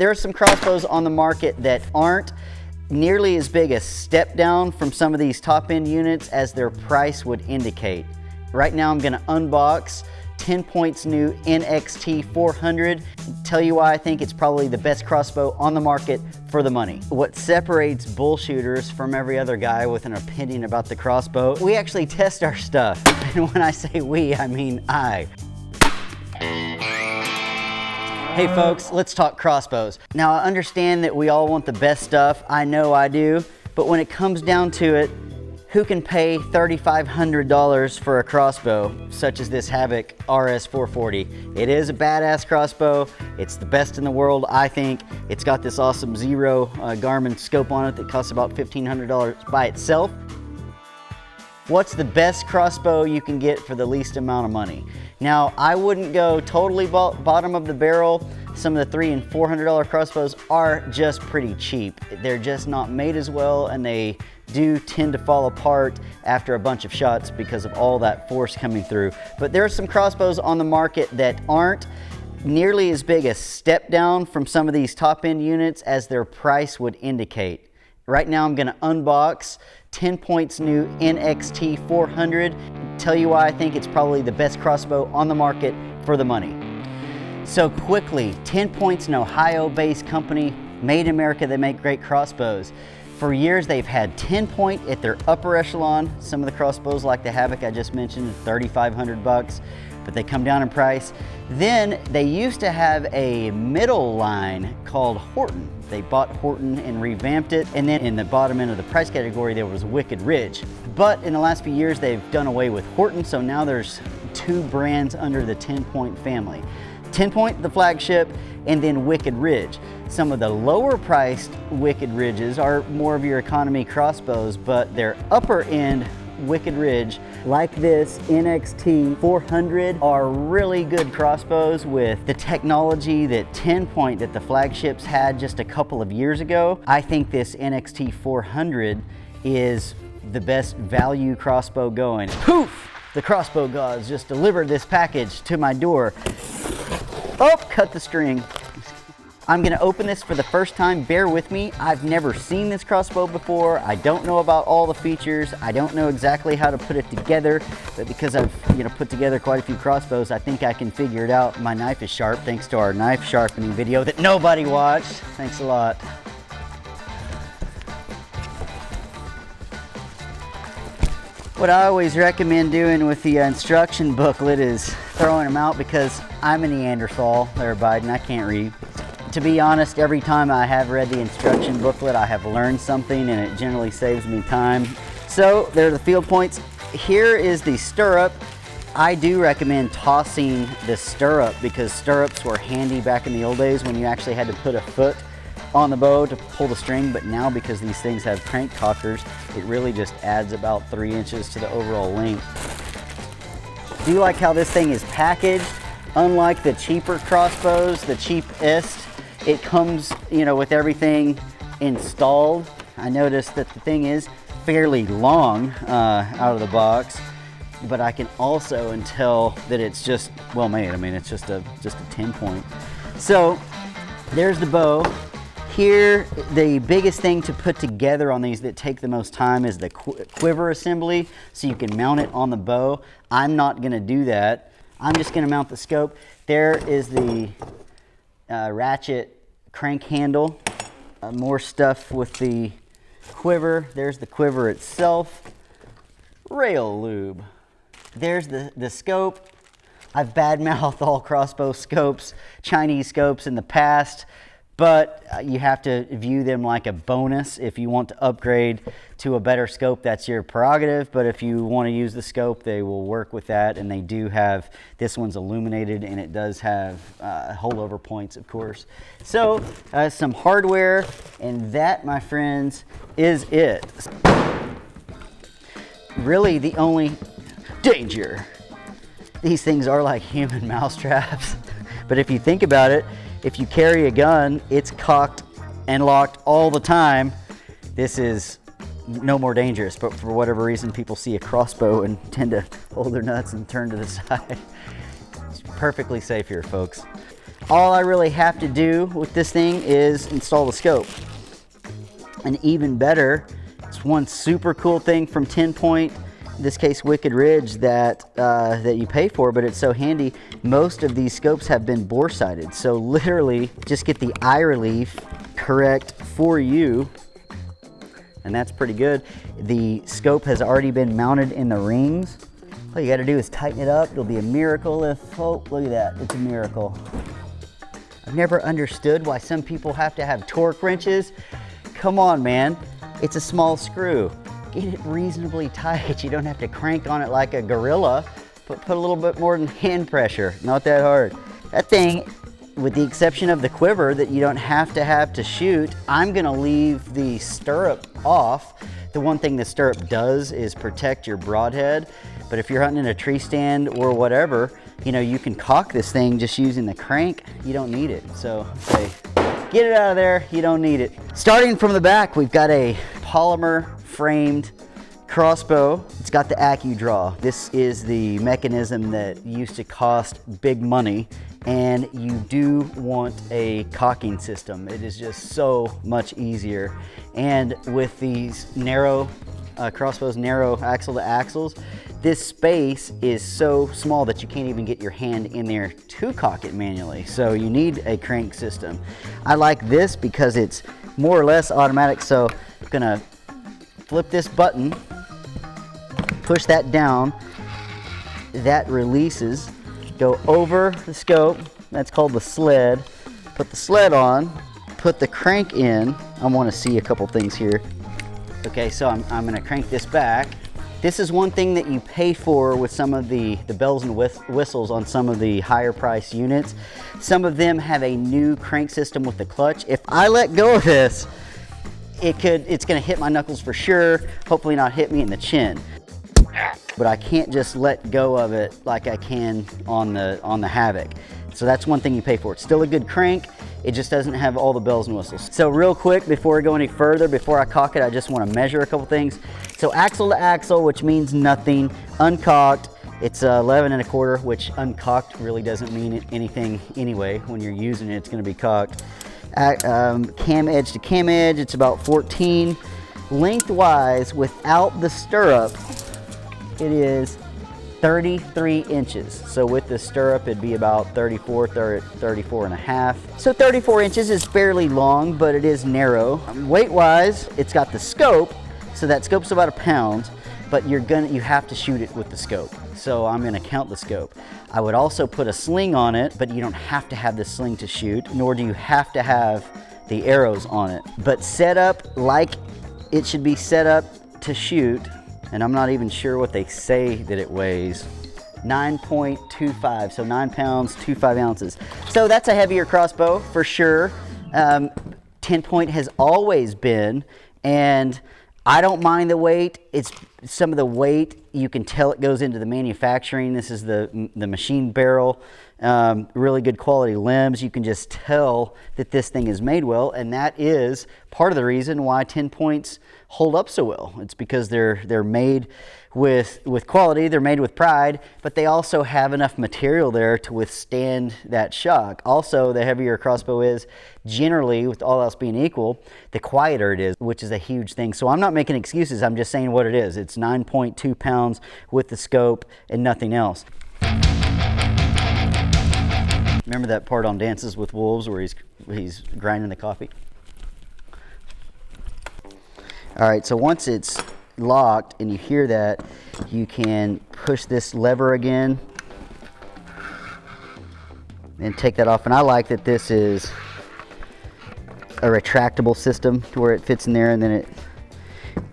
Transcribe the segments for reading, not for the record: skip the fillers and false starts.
There are some crossbows on the market that aren't nearly as big a step down from some of these top-end units as their price would indicate. Right now I'm going to unbox 10 points new NXT 400. Tell you why I think it's probably the best crossbow on the market for the money. What separates BullShooters from every other guy with an opinion about the crossbow, we actually test our stuff. And when I say we, I mean I. Hey folks, let's talk crossbows. Now I understand that we all want the best stuff. I know I do. But when it comes down to it, who can pay $3,500 for a crossbow such as this Havoc RS440? It is a badass crossbow. It's the best in the world, I think. It's got this awesome Zero Garmin scope on it that costs about $1,500 by itself. What's the best crossbow you can get for the least amount of money? Now, I wouldn't go totally bottom of the barrel. Some of the $300 and $400 crossbows are just pretty cheap. They're just not made as well, and they do tend to fall apart after a bunch of shots because of all that force coming through. But there are some crossbows on the market that aren't nearly as big a step down from some of these top-end units as their price would indicate. Right now I'm going to unbox 10 points new NXT 400. Tell you why I think it's probably the best crossbow on the market for the money. So quickly, 10 Point's an Ohio-based company, made in America. They make great crossbows. For years, they've had 10 Point at their upper echelon. Some of the crossbows, like the Havoc I just mentioned, $3,500, but they come down in price. Then they used to have a middle line called Horton. They bought Horton and revamped it. And then in the bottom end of the price category, there was Wicked Ridge. But in the last few years, they've done away with Horton, so now there's two brands under the 10 Point family. 10 Point, the flagship, and then Wicked Ridge. Some of the lower priced Wicked Ridges are more of your economy crossbows, but their upper end Wicked Ridge, like this NXT 400, are really good crossbows with the technology that 10 Point, that the flagships had just a couple of years ago. I think this NXT 400 is the best value crossbow going. Poof! The crossbow gods just delivered this package to my door. Oh, cut the string. I'm gonna open this for the first time. Bear with me. I've never seen this crossbow before. I don't know about all the features. I don't know exactly how to put it together, but because I've put together quite a few crossbows, I think I can figure it out. My knife is sharp thanks to our knife sharpening video that nobody watched. Thanks a lot. What I always recommend doing with the instruction booklet is throwing them out, because I'm a Neanderthal there, Biden. I can't read. To be honest, every time I have read the instruction booklet, I have learned something, and it generally saves me time. So there are the field points. Here is the stirrup. I do recommend tossing the stirrup, because stirrups were handy back in the old days when you actually had to put a foot on the bow to pull the string, but now because these things have crank cockers, it really just adds about 3 inches to the overall length. Do you like how this thing is packaged? Unlike the cheaper crossbows, the cheapest, it comes, with everything installed. I noticed that the thing is fairly long out of the box, but I can also tell that it's just well made. I mean, it's just a 10 Point. So there's the bow. Here, the biggest thing to put together on these that take the most time is the quiver assembly, so you can mount it on the bow. I'm not going to do that. I'm just going to mount the scope. There is the ratchet crank handle. More stuff with the quiver. There's the quiver itself. Rail lube. There's the scope. I've badmouthed all crossbow scopes, Chinese scopes in the past, but you have to view them like a bonus. If you want to upgrade to a better scope, that's your prerogative, but if you want to use the scope, they will work with that, and they do have, this one's illuminated, and it does have holdover points, of course. So, some hardware, and that, my friends, is it. Really, the only danger. These things are like human mousetraps, but if you think about it, if you carry a gun, it's cocked and locked all the time. This is no more dangerous, but for whatever reason, people see a crossbow and tend to hold their nuts and turn to the side. It's perfectly safe here, folks. all I really have to do with this thing is install the scope. And even better, it's one super cool thing from 10 Point, in this case Wicked Ridge, that you pay for, but it's so handy. Most of these scopes have been bore sighted, so literally just get the eye relief correct for you, and that's pretty good. The scope has already been mounted in the rings. All you gotta do is tighten it up. It'll be a miracle if, oh, look at that, it's a miracle. I've never understood why some people have to have torque wrenches. Come on, man, it's a small screw. Get it reasonably tight. You don't have to crank on it like a gorilla, but put a little bit more than hand pressure. Not that hard. That thing, with the exception of the quiver that you don't have to shoot, I'm gonna leave the stirrup off. The one thing the stirrup does is protect your broadhead, but if you're hunting in a tree stand or whatever, you know, you can cock this thing just using the crank. You don't need it. So say, get it out of there, you don't need it. Starting from the back, we've got a polymer framed crossbow. It's got the AcuDraw. This is the mechanism that used to cost big money, and you do want a cocking system. It is just so much easier. And with these narrow crossbows, narrow axle to axles, this space is so small that you can't even get your hand in there to cock it manually. So you need a crank system. I like this because it's more or less automatic. So I'm gonna flip this button, push that down, that releases, go over the scope, that's called the sled, put the sled on, put the crank in. I want to see a couple things here. Okay, so I'm going to crank this back. This is one thing that you pay for with some of the bells and whistles on some of the higher price units. Some of them have a new crank system with the clutch. If I let go of this, it's going to hit my knuckles for sure, hopefully not hit me in the chin. But I can't just let go of it like I can on the Havoc. So that's one thing you pay for. It's still a good crank, it just doesn't have all the bells and whistles. So real quick, before I go any further, before I cock it, I just want to measure a couple things. So axle to axle, which means nothing. Uncocked, it's 11 1/4, which uncocked really doesn't mean anything anyway. When you're using it, it's going to be cocked. Cam edge to cam edge, it's about 14. Lengthwise, without the stirrup, it is 33 inches. So with the stirrup, it'd be about 34 and a half. So 34 inches is fairly long, but it is narrow. Weight-wise, it's got the scope, so that scope's about 1 pound, but you have to shoot it with the scope. So I'm gonna count the scope. I would also put a sling on it, but you don't have to have the sling to shoot, nor do you have to have the arrows on it. But set up like it should be set up to shoot, and I'm not even sure what they say that it weighs. 9.25, so 9 pounds, 25 ounces. So that's a heavier crossbow for sure. 10 Point has always been, and I don't mind the weight. It's some of the weight, you can tell it goes into the manufacturing. This is the machine barrel. Really good quality limbs. You can just tell that this thing is made well, and that is part of the reason why 10 Points hold up so well. It's because they're made with quality, they're made with pride, but they also have enough material there to withstand that shock. Also, the heavier a crossbow is, generally, with all else being equal, the quieter it is, which is a huge thing. So I'm not making excuses, I'm just saying what it is. It's 9.2 pounds with the scope and nothing else. Remember that part on Dances with Wolves where he's grinding the coffee? All right, so once it's locked and you hear that, you can push this lever again and take that off. And I like that this is a retractable system to where it fits in there, and then it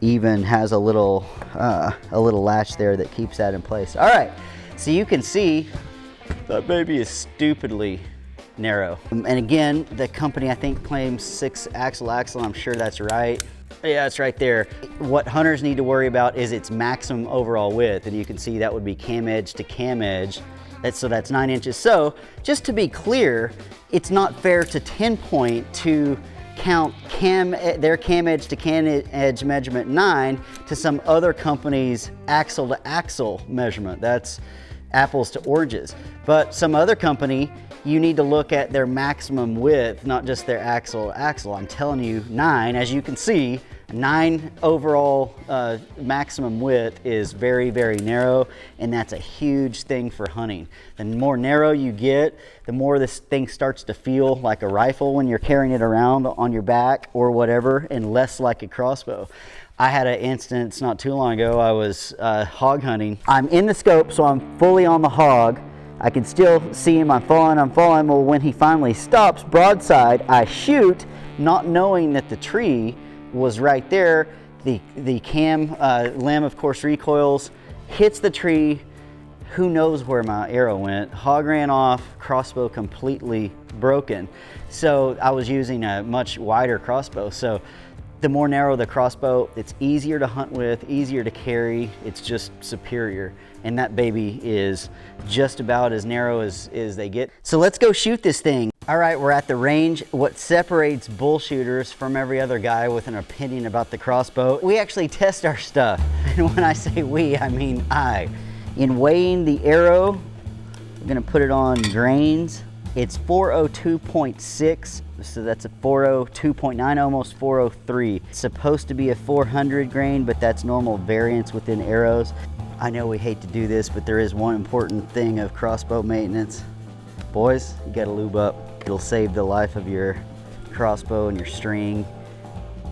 even has a little latch there that keeps that in place. All right, so you can see that baby is stupidly narrow. And again, the company I think claims 6 axle, I'm sure that's right. Yeah, it's right there. What hunters need to worry about is its maximum overall width, and you can see that would be cam edge to cam edge. So that's 9 inches. So just to be clear, it's not fair to 10 Point to count their cam edge to cam edge measurement 9 to some other company's axle to axle measurement. That's apples to oranges. But some other company, you need to look at their maximum width, not just their axle to axle. I'm telling you, 9, as you can see, 9 overall maximum width is very, very narrow, and that's a huge thing for hunting. The more narrow you get, the more this thing starts to feel like a rifle when you're carrying it around on your back or whatever, and less like a crossbow. I had an instance not too long ago. I was hog hunting. I'm in the scope, so I'm fully on the hog. I can still see him. I'm falling. Well, when he finally stops broadside, I shoot, not knowing that the tree was right there. The cam limb, of course, recoils, hits the tree. Who knows where my arrow went? Hog ran off, crossbow completely broken. So I was using a much wider crossbow. So the more narrow the crossbow, it's easier to hunt with, easier to carry. It's just superior. And that baby is just about as narrow as they get. So let's go shoot this thing. All right, we're at the range. What separates BullShooters from every other guy with an opinion about the crossbow, we actually test our stuff. And when I say we, I mean I. In weighing the arrow, we're gonna put it on grains. It's 402.6, so that's a 402.9, almost 403. It's supposed to be a 400 grain, but that's normal variance within arrows. I know we hate to do this, but there is one important thing of crossbow maintenance. Boys, you gotta lube up. It'll save the life of your crossbow and your string.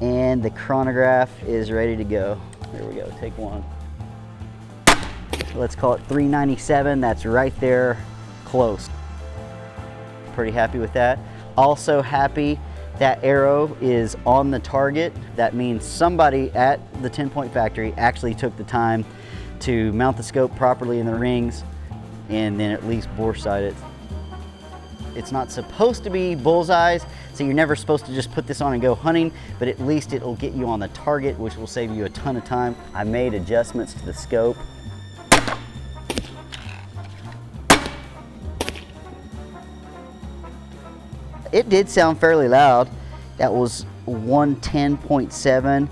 And the chronograph is ready to go. There we go, take one. Let's call it 397, that's right there, close. Pretty happy with that. Also happy that arrow is on the target. That means somebody at the 10-point factory actually took the time to mount the scope properly in the rings and then at least bore sight it. It's not supposed to be bullseyes, so you're never supposed to just put this on and go hunting, but at least it'll get you on the target, which will save you a ton of time. I made adjustments to the scope. It did sound fairly loud. That was 110.7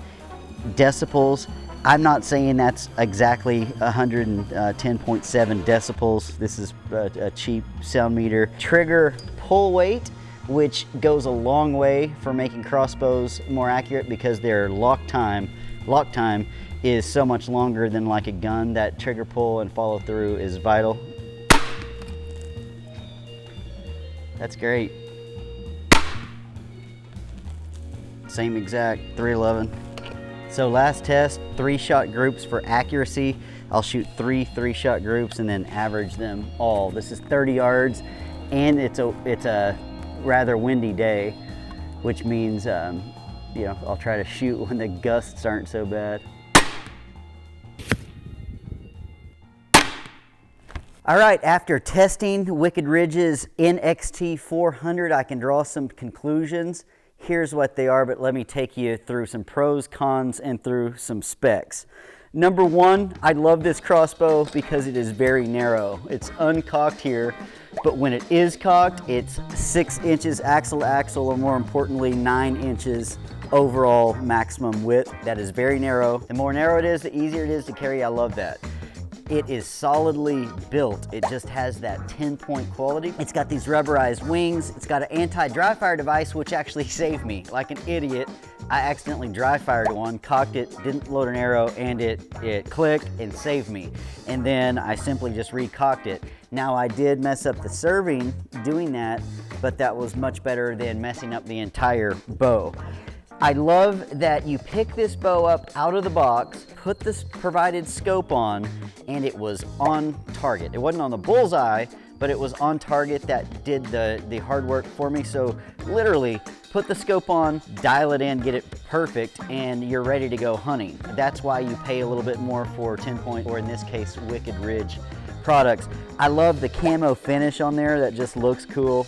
decibels. I'm not saying that's exactly 110.7 decibels. This is a cheap sound meter. Trigger pull weight, which goes a long way for making crossbows more accurate because their lock time is so much longer than like a gun. That trigger pull and follow through is vital. That's great. Same exact 311. So last test, 3-shot groups for accuracy. I'll shoot 3-shot groups and then average them all. This is 30 yards and it's a rather windy day, which means you know, I'll try to shoot when the gusts aren't so bad. All right, after testing Wicked Ridge's NXT 400, I can draw some conclusions. Here's what they are, but let me take you through some pros, cons, and through some specs. Number one, I love this crossbow because it is very narrow. It's uncocked here, but when it is cocked, it's 6 inches axle to axle, or more importantly, 9 inches overall maximum width. That is very narrow. The more narrow it is, the easier it is to carry. I love that. It is solidly built. It just has that 10-point quality. It's got these rubberized wings. It's got an anti-dry fire device, which actually saved me. Like an idiot, I accidentally dry fired one, cocked it, didn't load an arrow, and it clicked and saved me. And then I simply just recocked it. Now I did mess up the serving doing that, but that was much better than messing up the entire bow. I love that you pick this bow up out of the box, put this provided scope on, and it was on target. It wasn't on the bullseye, but it was on target. That did the hard work for me. So literally put the scope on, dial it in, get it perfect, and you're ready to go hunting. That's why you pay a little bit more for 10-point, or in this case, Wicked Ridge products. I love the camo finish on there. That just looks cool.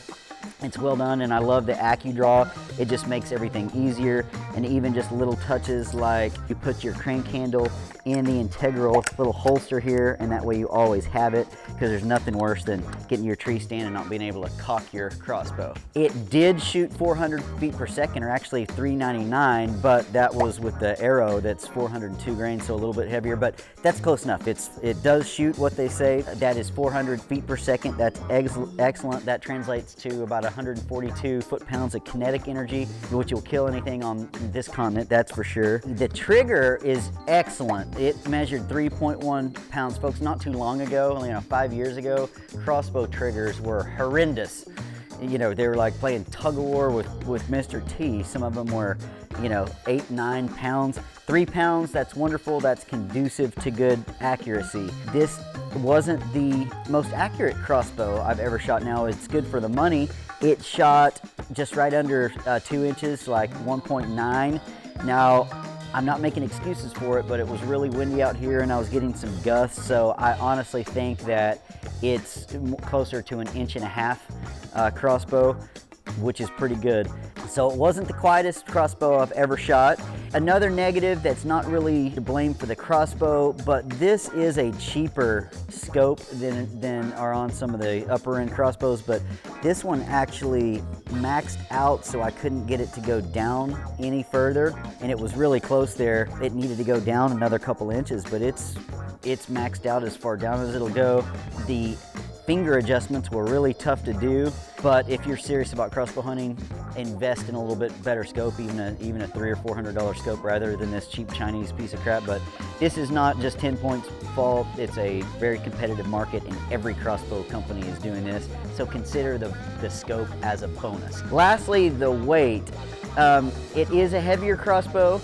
It's well done, and I love the AcuDraw. It just makes everything easier, and even just little touches like you put your crank handle in the integral little holster here, and that way you always have it, because there's nothing worse than getting your tree stand and not being able to cock your crossbow. It did shoot 400 feet per second, or actually 399, but that was with the arrow that's 402 grains, so a little bit heavier, but that's close enough. It does shoot what they say. That is 400 feet per second. That's excellent. That translates to about 142 foot-pounds of kinetic energy, which will kill anything on this continent, that's for sure. The trigger is excellent. It measured 3.1 pounds. Folks, not too long ago, 5 years ago, crossbow triggers were horrendous. They were like playing tug-of-war with Mr. T. Some of them were, 8, 9 pounds. 3 pounds, that's wonderful. That's conducive to good accuracy. This wasn't the most accurate crossbow I've ever shot. Now, it's good for the money. It shot just right under 2 inches, like 1.9. Now, I'm not making excuses for it, but it was really windy out here and I was getting some gusts, so I honestly think that it's closer to 1.5 inches crossbow, which is pretty good. So it wasn't the quietest crossbow I've ever shot. Another negative that's not really to blame for the crossbow, but this is a cheaper scope than are on some of the upper end crossbows, but this one actually maxed out, so I couldn't get it to go down any further, and it was really close there. It needed to go down another couple inches, but it's maxed out as far down as it'll go. The finger adjustments were really tough to do, but if you're serious about crossbow hunting, invest in a little bit better scope, even a $300 or $400 scope rather than this cheap Chinese piece of crap. But this is not just 10 Point's fault. It's a very competitive market, and every crossbow company is doing this. So consider the scope as a bonus. Lastly, the weight. It is a heavier crossbow.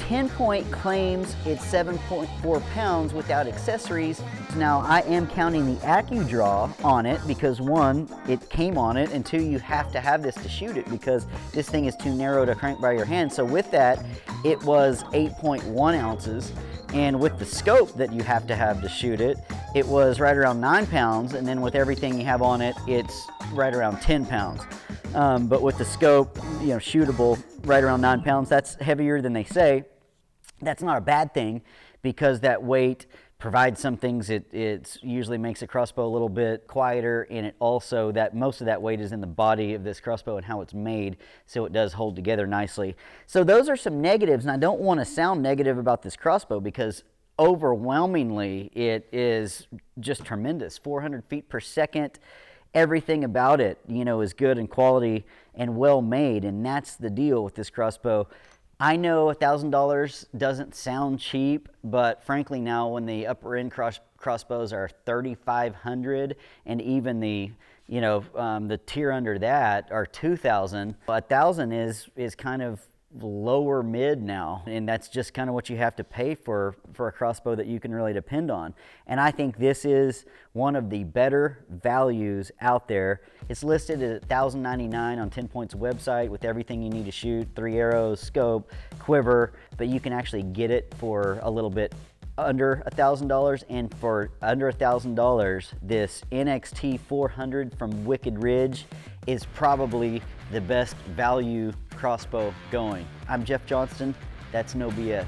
10 Point claims it's 7.4 pounds without accessories. Now, I am counting the AcuDraw on it because 1, it came on it, and 2, you have to have this to shoot it because this thing is too narrow to crank by your hand. So with that, it was 8.1 ounces. And with the scope that you have to shoot it, it was right around 9 pounds. And then with everything you have on it, it's right around 10 pounds. But with the scope, shootable, right around 9 pounds, that's heavier than they say. That's not a bad thing because that weight provides some things. It usually makes a crossbow a little bit quieter, and it also, that most of that weight is in the body of this crossbow and how it's made, so it does hold together nicely. So those are some negatives, and I don't want to sound negative about this crossbow because overwhelmingly it is just tremendous. 400 feet per second. Everything about it, is good and quality and well made, and that's the deal with this crossbow. I know $1,000 doesn't sound cheap, but frankly now when the upper end crossbows are $3,500, and even the the tier under that are $2,000, $1,000 is kind of lower mid now, and that's just kind of what you have to pay for a crossbow that you can really depend on. And I think this is one of the better values out there. It's listed at $1,099 on 10 Point's website with everything you need to shoot, 3 arrows, scope, quiver, but you can actually get it for a little bit under $1,000, and for under $1,000, this NXT 400 from Wicked Ridge is probably the best value crossbow going. I'm Jeff Johnston. That's no BS.